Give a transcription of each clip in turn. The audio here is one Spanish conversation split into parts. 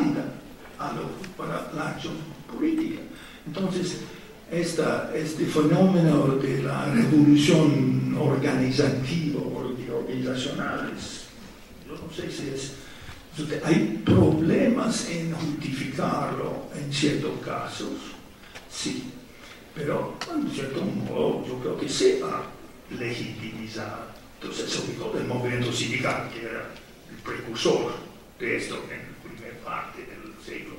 válida para la acción política. Entonces, este fenómeno de la revolución organizativa o organizacional, yo no sé si es... Hay problemas en justificarlo en ciertos casos, sí, pero en cierto modo yo creo que se ha legitimizado. Entonces, sobre todo el movimiento sindical, que era el precursor de esto en la primera parte del siglo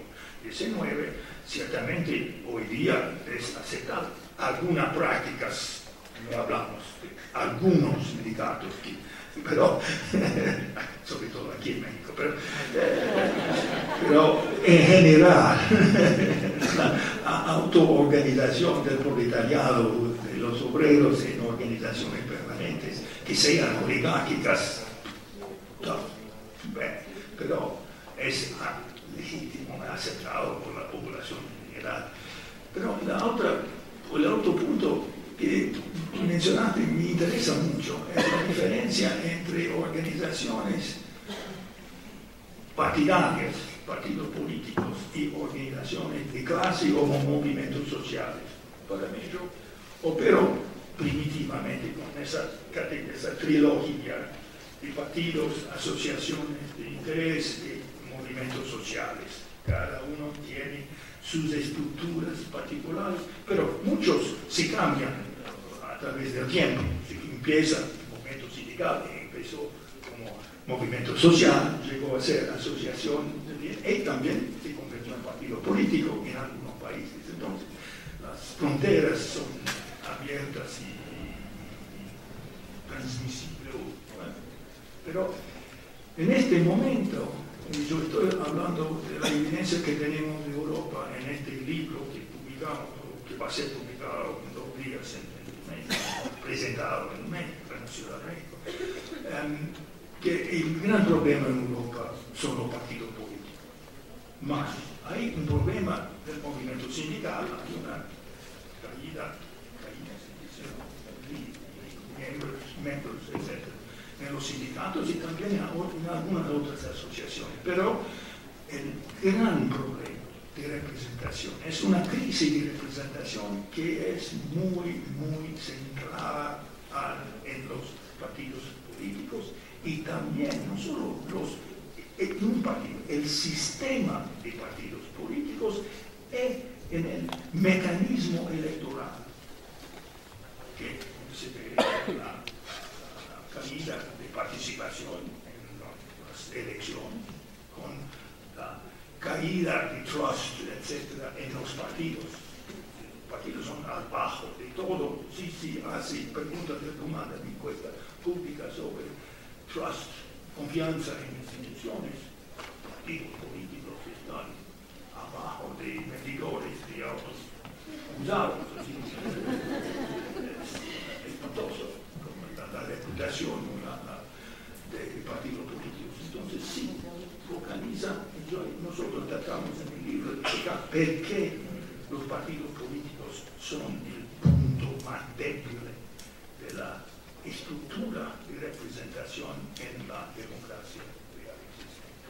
XIX, ciertamente hoy día es aceptado. Algunas prácticas, no hablamos de algunos sindicatos, pero sobre todo aquí en México, pero en general la autoorganización del proletariado, de los obreros en organizaciones permanentes que sean oligárquicas, no, pero es legítimo, aceptado por la población en general. Pero el otro punto que mencionaste me interesa mucho, es la diferencia entre organizaciones partidarias, partidos políticos, y organizaciones de clase o movimientos sociales. Para mí yo opero primitivamente con esa trilogía de partidos, asociaciones de interés y movimientos sociales. Cada uno tiene sus estructuras particulares, pero muchos se cambian a través del tiempo. Empieza el movimiento sindical, empezó como movimiento social, llegó a ser asociación y también se convirtió en partido político en algunos países. Entonces, las fronteras son abiertas y transmisibles. Bueno, pero en este momento, yo estoy hablando de la evidencia que tenemos de Europa en este libro que publicamos, que va a ser publicado en 2 días en México, presentado en México, en la Ciudad de México, que el gran problema en Europa son los partidos políticos. Más, hay un problema del movimiento sindical, hay una caída miembros, etc. en los sindicatos y también en algunas otras asociaciones. Pero el gran problema de representación es una crisis de representación que es muy, muy centrada en los partidos políticos y también, no solo un partido, el sistema de partidos políticos en el mecanismo electoral, que se ve la caída de participación en las elecciones, con la caída de trust, etc., en los partidos. Los partidos son abajo de todo. Sí, hace preguntas de demanda de encuesta pública sobre trust, confianza en instituciones. Partidos políticos están abajo de medidores de autos usados. Es espantoso la reputación de partidos políticos. Entonces, sí, focaliza, nosotros tratamos en el libro de explicar por qué los partidos políticos son el punto más débil de la estructura de representación en la democracia real existente.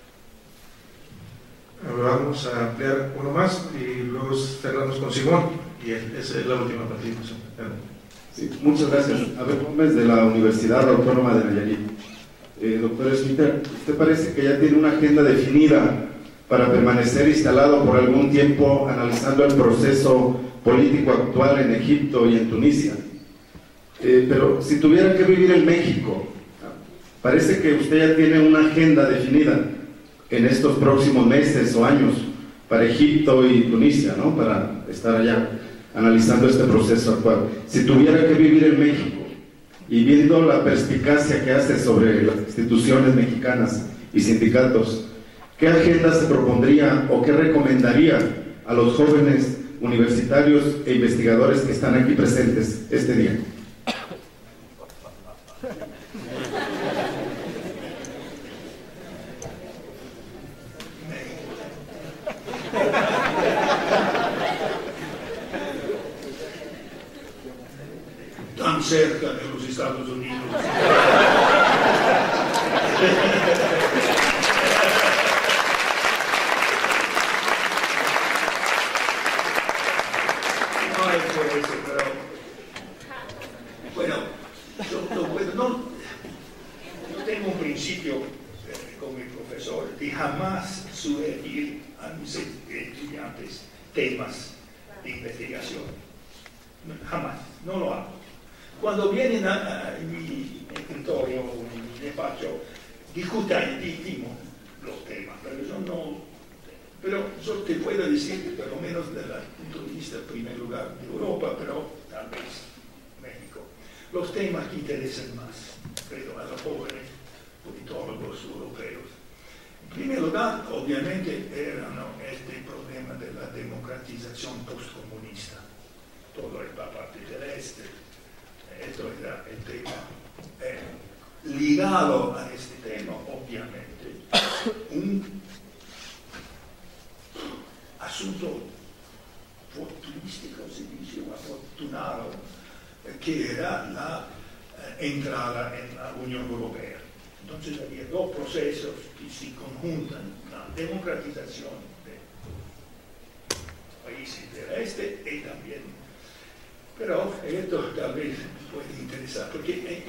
Ahora vamos a ampliar uno más y luego cerramos con Simón, y esa es la última participación. Sí, muchas gracias. Abel Gómez, de la Universidad Autónoma de Nayarit. Doctor Schmitter, ¿usted parece que ya tiene una agenda definida para permanecer instalado por algún tiempo analizando el proceso político actual en Egipto y en Tunisia? Pero si tuviera que vivir en México, parece que usted ya tiene una agenda definida en estos próximos meses o años para Egipto y Tunisia, ¿no? Para estar allá analizando este proceso actual. Si tuviera que vivir en México y viendo la perspicacia que hace sobre las instituciones mexicanas y sindicatos, ¿qué agenda se propondría o qué recomendaría a los jóvenes universitarios e investigadores que están aquí presentes este día? Tan cerca de los Estados Unidos. sugerir a mis estudiantes temas de investigación. Jamás, no lo hago. Cuando vienen a mi escritorio, mi despacho, discutimos los temas, pero yo no. Pero yo te puedo decir, por lo menos desde el punto de vista, en primer lugar, de Europa, pero tal vez México, los temas que interesan más, creo, a los jóvenes politólogos europeos. En primer lugar, obviamente, era este problema de la democratización postcomunista. Todo era parte del este. Esto era el tema. Ligado a este tema, obviamente, un asunto fortunístico, se dice, afortunado, que era la entrada en la Unión Europea. Entonces había dos procesos que se conjuntan, la democratización de países del este y también, pero esto tal vez puede interesar, porque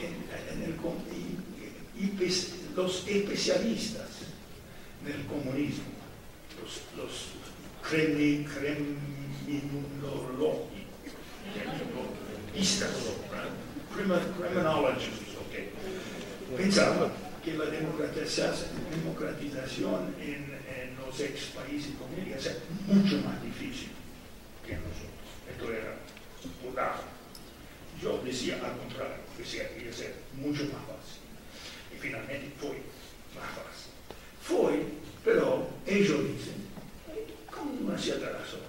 los especialistas en el comunismo, los criminologistas, pensaban que la democratización en los ex países comunistas era mucho más difícil que nosotros. Esto era mudado. Yo decía al contrario, que iba a ser mucho más fácil. Y finalmente fue más fácil. Fue, pero ellos dicen, con una cierta razón,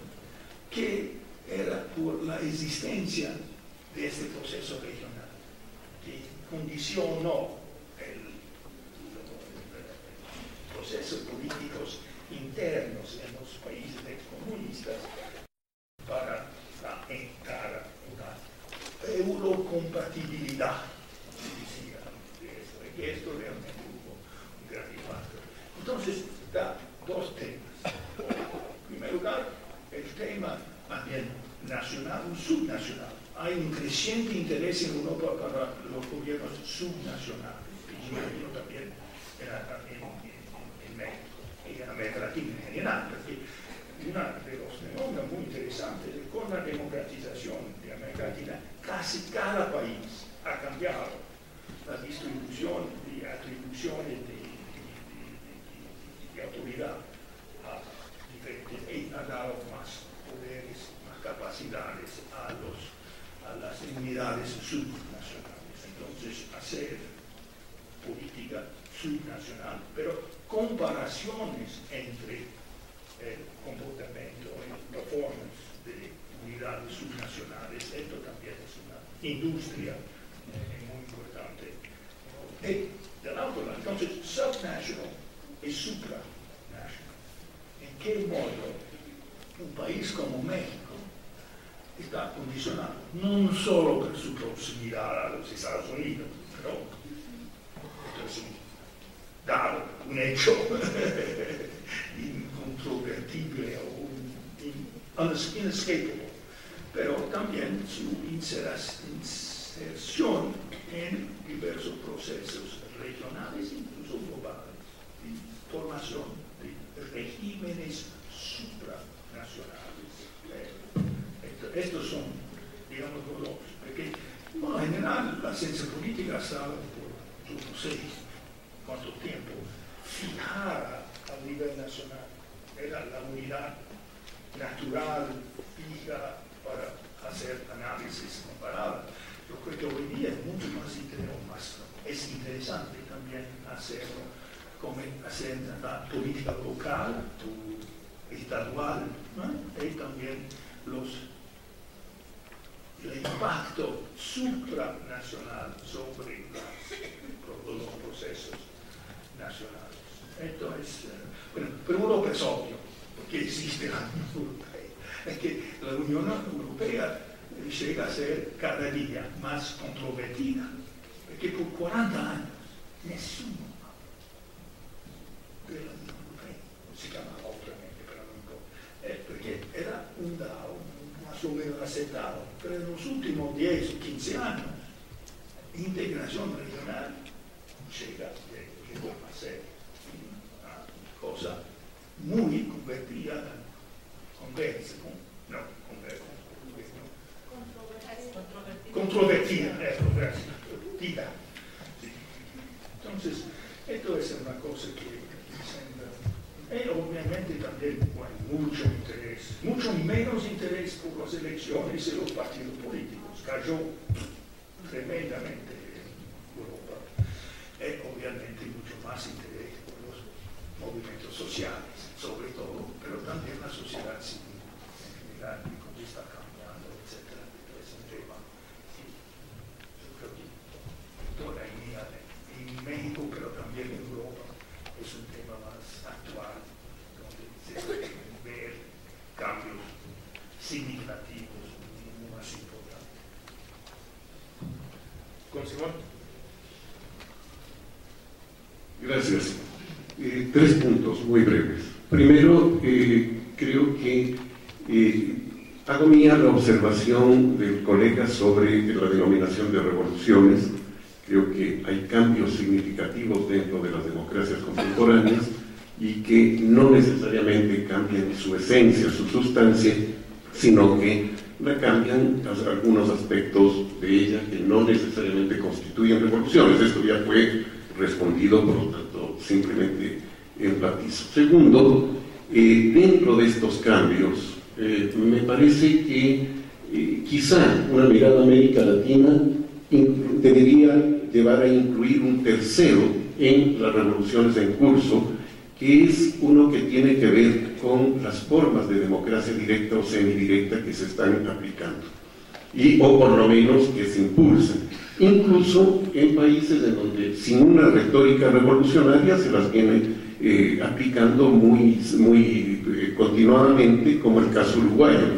que era por la existencia de este proceso regional, que condicionó procesos políticos internos en los países comunistas para entrar una eurocompatibilidad, decía, de esto, y esto realmente hubo un gran impacto. Entonces, da dos temas. En primer lugar, el tema también nacional y subnacional. Hay un creciente interés en Europa para los gobiernos subnacionales, y yo imagino también en México y en América Latina en general, porque uno de los fenómenos muy interesantes es que con la democratización de América Latina, casi cada país ha cambiado la distribución de atribuciones de autoridad a diferentes y ha dado más poderes, más capacidades a las unidades subnacionales. Entonces, hacer política subnacional, pero comparaciones entre el comportamiento y performance de unidades subnacionales, esto también es una industria muy importante. Y del otro lado, entonces, subnational y supranational. ¿En qué modo un país como México está condicionado, no solo por su proximidad a los Estados Unidos, pero esto es un hecho incontrovertible o inescapable, pero también su inserción en diversos procesos regionales, incluso globales, de formación de regímenes supranacionales. Estos son, digamos, los porque, bueno, en general, la ciencia política ha estado por, yo no sé cuánto tiempo, fijada a nivel nacional. Era la unidad natural, fija, para hacer análisis comparados. Yo creo que hoy día es mucho más es interesante también hacerlo, como hacer la política local, estadual, ¿no? Y también el impacto supranacional sobre los procesos nacionales. Esto es, bueno, pero Europa es obvio, porque existe la Unión Europea. Es que la Unión Europea llega a ser cada día más controvertida, porque por 40 años nessuno de la Unión Europea si llamaba obviamente, pero no importa, porque era un DAO más o menos aceptado, pero en los últimos 10 o 15 años, integración regional llegó a ser una cosa muy controvertida, gracias. Sí. Entonces, esto es una cosa que obviamente también hay mucho menos interés por las elecciones y los partidos políticos. Cayó tremendamente en Europa. Obviamente mucho más interés por los movimientos sociales, sobre todo, pero también la sociedad civil en general, y cómo está cambiando, etc. Es un tema, yo creo que toda la idea en México, pero también en Europa, es un tema más actual, donde se pueden ver cambios significativos, más importantes. ¿Con Simón? Gracias. 3 puntos muy breves. Primero, creo que hago mía la observación del colega sobre la denominación de revoluciones. Creo que hay cambios significativos dentro de las democracias contemporáneas y que no necesariamente cambian su esencia, su sustancia, sino que la cambian algunos aspectos de ella que no necesariamente constituyen revoluciones. Esto ya fue respondido, por lo tanto, simplemente enfatizo. Segundo, dentro de estos cambios, me parece que quizá una mirada a América Latina debería llevar a incluir un tercero en las revoluciones en curso, que es uno que tiene que ver con las formas de democracia directa o semidirecta que se están aplicando, o por lo menos que se impulsan, incluso en países en donde sin una retórica revolucionaria se las viene aplicando muy continuadamente, como el caso uruguayo,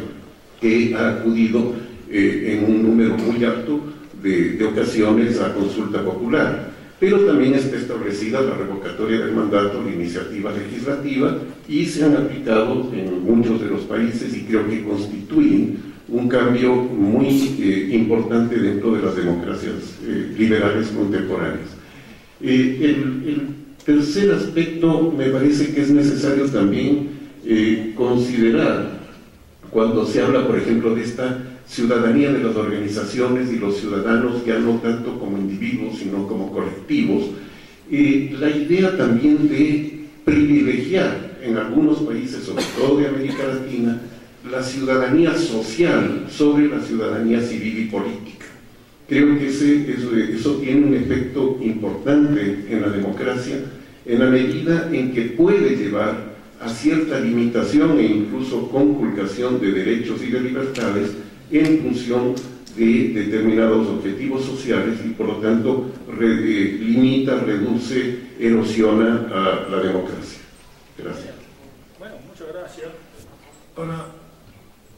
que ha acudido en un número muy alto de ocasiones a consulta popular, pero también está establecida la revocatoria del mandato, la iniciativa legislativa, y se han aplicado en muchos de los países y creo que constituyen un cambio muy importante dentro de las democracias liberales contemporáneas. El tercer aspecto me parece que es necesario también considerar cuando se habla, por ejemplo, de esta ciudadanía de las organizaciones y los ciudadanos, ya no tanto como individuos, sino como colectivos, la idea también de privilegiar en algunos países, sobre todo de América Latina, la ciudadanía social sobre la ciudadanía civil y política. Creo que eso tiene un efecto importante en la democracia, en la medida en que puede llevar a cierta limitación e incluso conculcación de derechos y de libertades en función de determinados objetivos sociales y por lo tanto limita, reduce, erosiona a la democracia. Gracias. Bueno, muchas gracias. Para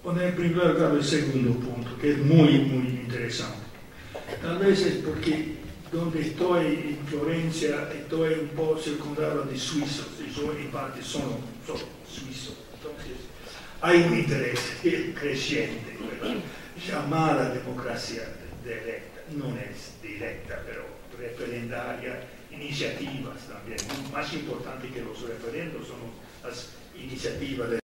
poner en primer lugar el segundo punto, que es muy interesante. Tal vez es porque donde estoy en Florencia estoy un po' circundado de suizos, y yo en parte sono suizo, entonces hay un interés creciente, llamada democracia directa, no es directa, pero referendaria, iniciativas también, más importante que los referendos son las iniciativas de